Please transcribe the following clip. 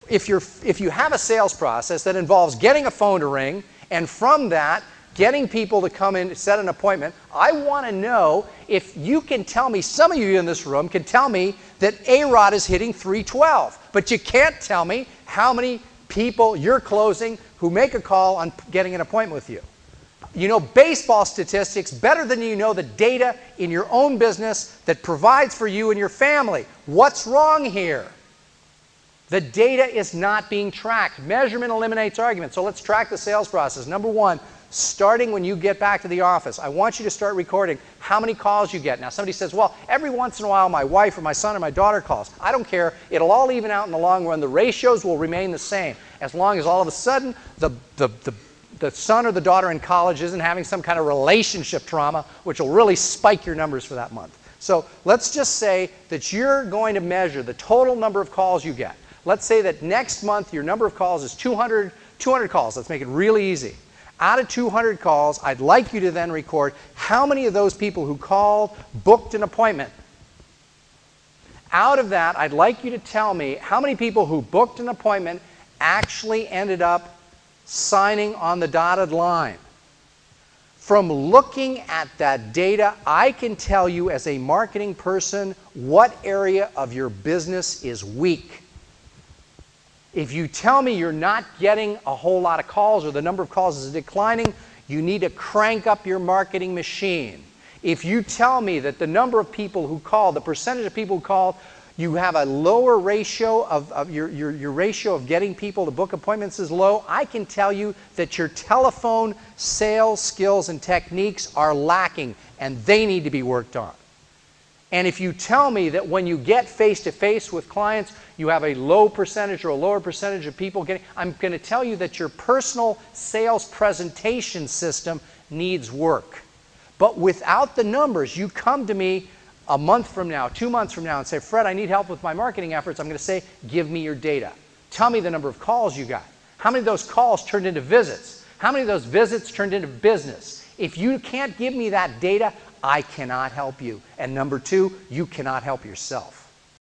if you have a sales process that involves getting a phone to ring, and from that, getting people to come in, set an appointment, I want to know if you can tell me, some of you in this room can tell me that A-Rod is hitting 312, but you can't tell me how many people you're closing who make a call on getting an appointment with you. You know baseball statistics better than you know the data in your own business that provides for you and your family. What's wrong here? The data is not being tracked. Measurement eliminates argument. So let's track the sales process. Number one, starting when you get back to the office, I want you to start recording how many calls you get. Now somebody says, well, every once in a while my wife or my son or my daughter calls. I don't care. It'll all even out in the long run. The ratios will remain the same as long as all of a sudden the son or the daughter in college isn't having some kind of relationship trauma, which will really spike your numbers for that month. So let's just say that you're going to measure the total number of calls you get. Let's say that next month your number of calls is 200 calls. Let's make it really easy. Out of 200 calls, I'd like you to then record how many of those people who called booked an appointment. Out of that, I'd like you to tell me how many people who booked an appointment actually ended up signing on the dotted line. From looking at that data, I can tell you as a marketing person what area of your business is weak. If you tell me you're not getting a whole lot of calls or the number of calls is declining, you need to crank up your marketing machine. If you tell me that the number of people who call, the percentage of people who call, you have a lower ratio of your ratio of getting people to book appointments is low, I can tell you that your telephone sales skills and techniques are lacking and they need to be worked on. And if you tell me that when you get face-to-face with clients, you have a low percentage or a lower percentage of people getting, I'm going to tell you that your personal sales presentation system needs work. But without the numbers, you come to me a month from now, 2 months from now, and say, Fred, I need help with my marketing efforts. I'm going to say, give me your data. Tell me the number of calls you got. How many of those calls turned into visits? How many of those visits turned into business? If you can't give me that data, I cannot help you. And number two, you cannot help yourself.